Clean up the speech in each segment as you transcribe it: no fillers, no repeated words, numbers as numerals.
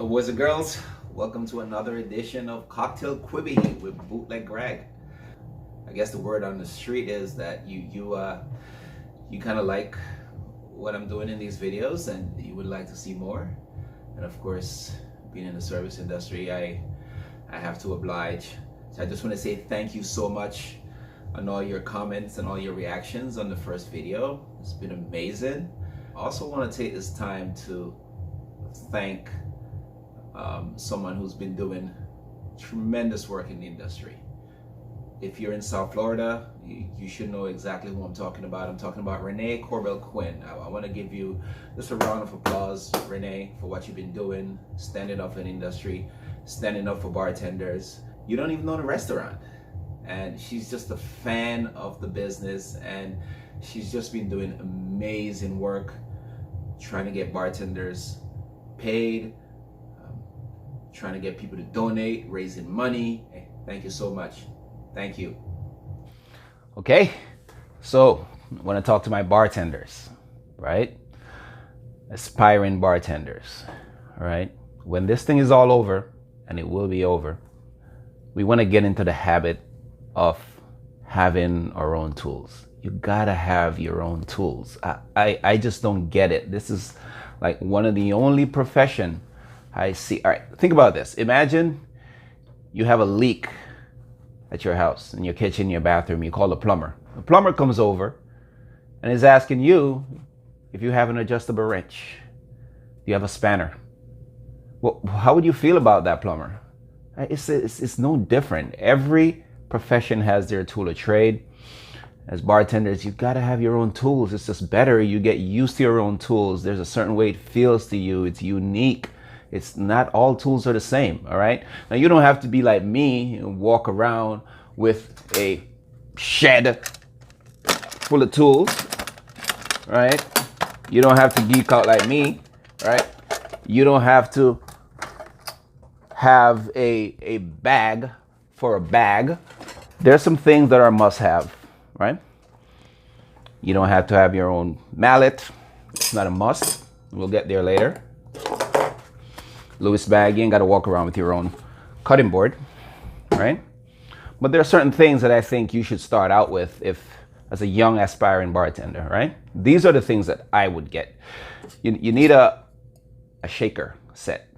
Hello boys and girls, welcome to another edition of Cocktail Quibi with Bootleg Greg. I guess the word on the street is that you kind of like what I'm doing in these videos and you would like to see more. And of course, being in the service industry, I have to oblige. So I just want to say thank you so much on all your comments and all your reactions on the first video. It's been amazing. I also want to take this time to thank someone who's been doing tremendous work in the industry. If you're in South Florida, you should know exactly who I'm talking about. I'm talking about Renee Corbell Quinn. I want to give you just a round of applause, Renee, for what you've been doing, standing up in the industry, standing up for bartenders. You don't even own a restaurant, and she's just a fan of the business, and she's just been doing amazing work trying to get bartenders paid, trying to get people to donate, raising money. Hey, thank you so much. Thank you. Okay, so I want to talk to my bartenders, right? Aspiring bartenders, right? When this thing is all over, and it will be over, we want to get into the habit of having our own tools. You gotta have your own tools. I just don't get it. This is like one of the only profession I see. All right, think about this. Imagine you have a leak at your house, in your kitchen, your bathroom. You call a plumber. The plumber comes over and is asking you if you have an adjustable wrench. Do you have a spanner? Well, how would you feel about that plumber? It's no different. Every profession has their tool of trade. As bartenders, you gotta have your own tools. It's just better. You get used to your own tools. There's a certain way it feels to you. It's unique. It's not all tools are the same, all right? Now, you don't have to be like me and walk around with a shed full of tools, right? You don't have to geek out like me, right? You don't have to have a bag for a bag. There's some things that are must-have, right? You don't have to have your own mallet. It's not a must. We'll get there later. Lewis bag, you ain't got to walk around with your own cutting board, right? But there are certain things that I think you should start out with as a young aspiring bartender, right? These are the things that I would get. You need a shaker set,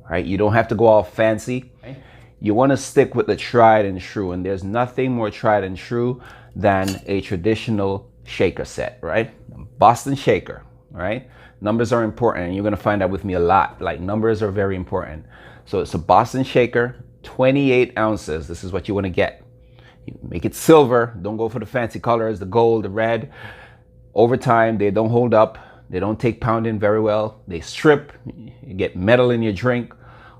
right? You don't have to go all fancy. Right? You want to stick with the tried and true, and there's nothing more tried and true than a traditional shaker set, right? Boston shaker, right? Numbers are important, and you're going to find that with me a lot. Like, numbers are very important. So it's a Boston shaker, 28 ounces. This is what you want to get. You make it silver. Don't go for the fancy colors, the gold, the red. Over time, they don't hold up. They don't take pounding very well. They strip. You get metal in your drink.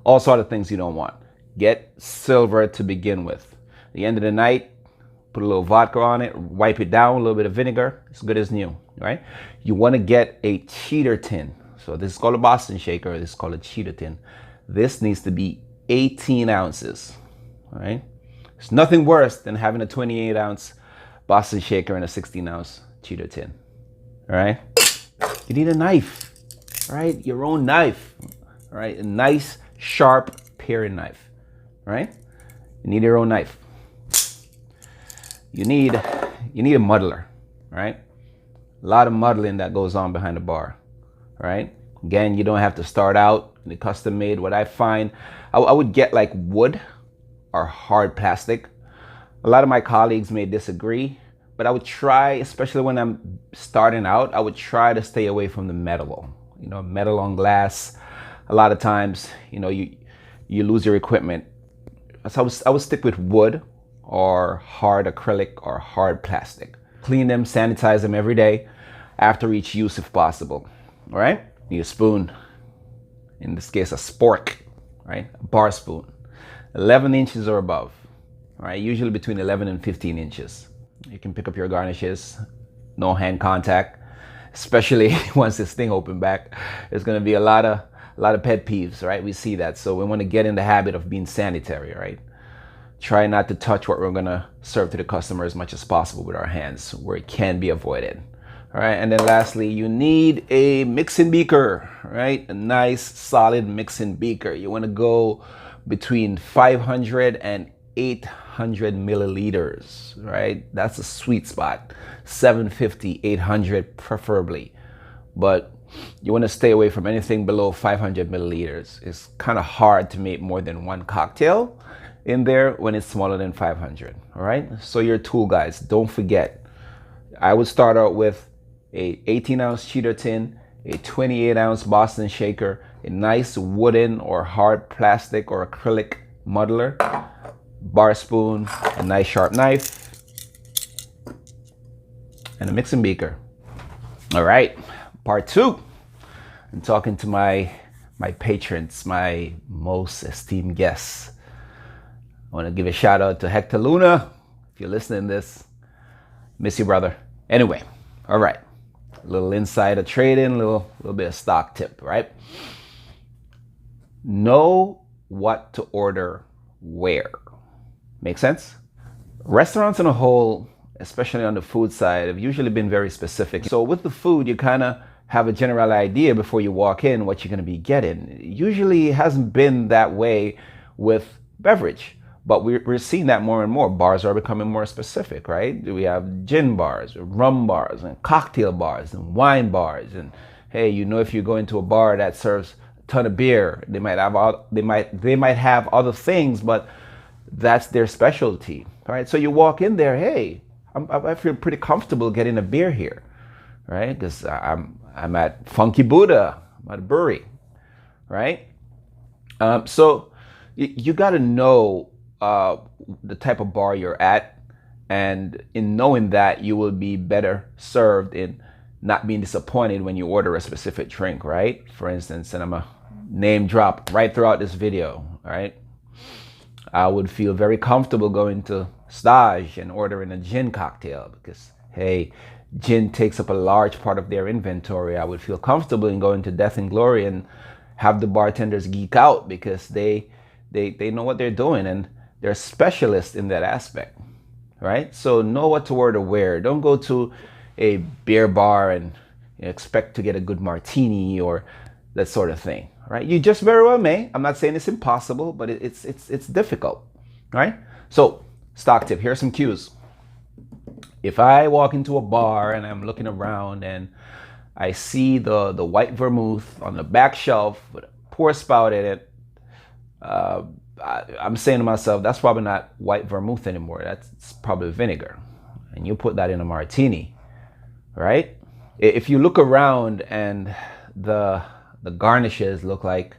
All sort of things you don't want. Get silver to begin with. At the end of the night, put a little vodka on it, wipe it down, a little bit of vinegar. It's good as new, right? You want to get a cheater tin. So this is called a Boston shaker. This is called a cheater tin. This needs to be 18 ounces, right? There's nothing worse than having a 28 ounce Boston shaker and a 16 ounce cheater tin, all right? You need a knife, right? Your own knife, right? A nice, sharp paring knife, right? You need your own knife. You need a muddler, right? A lot of muddling that goes on behind the bar, right? Again, you don't have to start out in the custom made. What I find, I would get like wood or hard plastic. A lot of my colleagues may disagree, but I would try, especially when I'm starting out, I would try to stay away from the metal. You know, metal on glass. A lot of times, you know, you lose your equipment. So I would stick with wood or hard acrylic or hard plastic. Clean them, sanitize them every day after each use if possible, all right? Need a spoon, in this case a spork, right? A bar spoon, 11 inches or above, all right? Usually between 11 and 15 inches. You can pick up your garnishes, no hand contact, especially once this thing open back. There's gonna be a lot of pet peeves, right? We see that, so we wanna get in the habit of being sanitary, right? Try not to touch what we're gonna serve to the customer as much as possible with our hands where it can be avoided. All right, and then lastly, you need a mixing beaker, right? A nice solid mixing beaker. You want to go between 500 and 800 milliliters, right? That's a sweet spot. 750, 800 preferably. But you want to stay away from anything below 500 milliliters. It's kind of hard to make more than one cocktail in there when it's smaller than 500, all right? So your tool, guys, don't forget, I would start out with a 18-ounce cheater tin, a 28-ounce Boston shaker, a nice wooden or hard plastic or acrylic muddler, bar spoon, a nice sharp knife, and a mixing beaker. All right, part two. I'm talking to my patrons, my most esteemed guests. I want to give a shout out to Hector Luna. If you're listening to this, miss you, brother. Anyway, all right. A little insider trading, a little bit of stock tip, right? Know what to order where. Make sense? Restaurants in a whole, especially on the food side, have usually been very specific. So with the food, you kind of have a general idea before you walk in what you're going to be getting. It usually hasn't been that way with beverage. But we're seeing that more and more. Bars are becoming more specific, right? We have gin bars, rum bars, and cocktail bars, and wine bars. And hey, you know, if you go into a bar that serves a ton of beer, they might have other things, but that's their specialty, right? So you walk in there, hey, I feel pretty comfortable getting a beer here, right? Because I'm at Funky Buddha, I'm at a brewery, right? So you got to know the type of bar you're at, and in knowing that, you will be better served in not being disappointed when you order a specific drink, right? For instance, and I'm a name drop right throughout this video, right? I would feel very comfortable going to Stage and ordering a gin cocktail because, hey, gin takes up a large part of their inventory. I would feel comfortable in going to Death and Glory and have the bartenders geek out because they know what they're doing and they're specialists in that aspect, right? So know what to order where. Don't go to a beer bar and expect to get a good martini or that sort of thing, right? You just very well may. I'm not saying it's impossible, but it's difficult, right? So stock tip, here are some cues. If I walk into a bar and I'm looking around and I see the white vermouth on the back shelf with a pour spout in it, I'm saying to myself, that's probably not white vermouth anymore. That's probably vinegar. And you put that in a martini, right? If you look around and the garnishes look like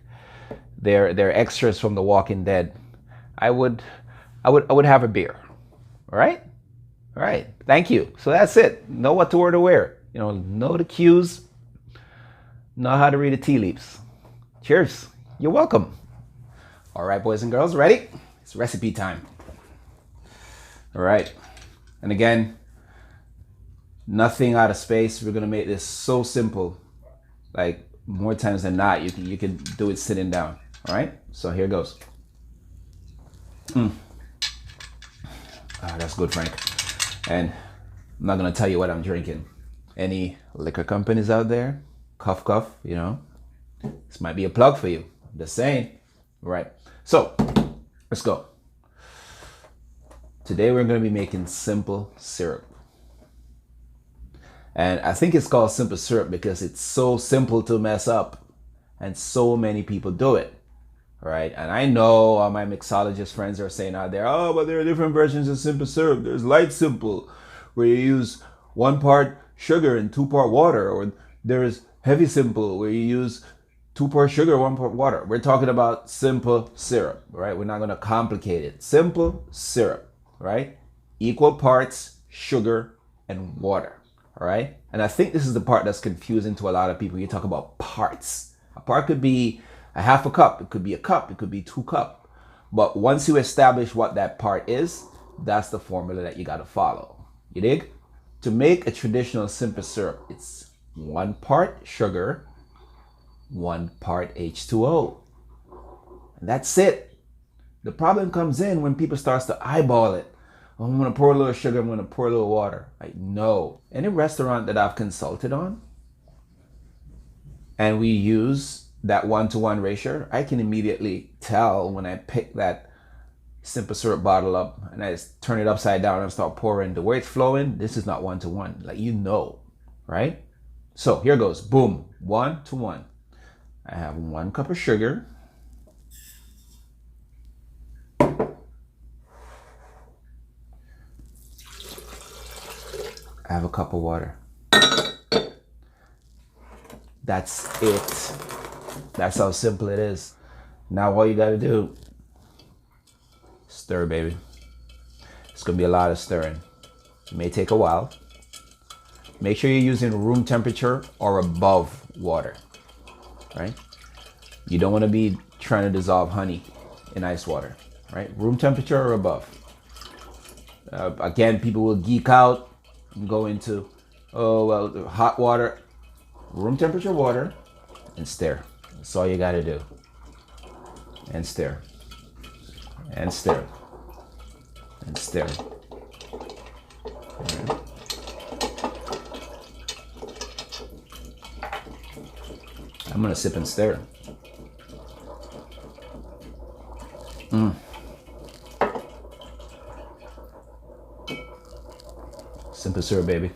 they're extras from The Walking Dead, I would have a beer, all right? All right, thank you. So that's it. Know what to order where. Know the cues, know how to read the tea leaves. Cheers. You're welcome. All right, boys and girls, ready? It's recipe time. All right. And again, nothing out of space. We're going to make this so simple. Like more times than not, you can do it sitting down. All right? So here goes. That's good, Frank. And I'm not going to tell you what I'm drinking. Any liquor companies out there? Cuff, this might be a plug for you. I'm just saying. All right. So let's go. Today we're going to be making simple syrup. And I think it's called simple syrup because it's so simple to mess up and so many people do it. All right. And I know all my mixologist friends are saying out there, oh, but there are different versions of simple syrup. There's light simple where you use 1 part sugar and 2 part water. Or there's heavy simple where you use 2 part sugar, 1 part water. We're talking about simple syrup, right? We're not going to complicate it. Simple syrup, right? Equal parts sugar and water, all right? And I think this is the part that's confusing to a lot of people. You talk about parts. A part could be a half a cup. It could be a cup. It could be 2 cups. But once you establish what that part is, that's the formula that you got to follow. You dig? To make a traditional simple syrup, it's 1 part sugar, 1 part H2O. And that's it. The problem comes in when people start to eyeball it. Oh, I'm gonna pour a little sugar, I'm gonna pour a little water. Like, no. Any restaurant that I've consulted on and we use that 1-to-1 ratio, I can immediately tell when I pick that simple syrup bottle up and I just turn it upside down and start pouring. The way it's flowing, this is not 1-to-1. Like, you know, right? So here goes. Boom. 1-to-1. I have 1 cup of sugar. I have a cup of water. That's it. That's how simple it is. Now all you gotta do, stir, baby. It's gonna be a lot of stirring. It may take a while. Make sure you're using room temperature or above water, right? You don't wanna be trying to dissolve honey in ice water, right? Room temperature or above. Again, people will geek out and go into, oh, well, hot water. Room temperature water and stir. That's all you gotta do. And stir. And stir. And stir. Right. I'm gonna sip and stir. Simple syrup, baby.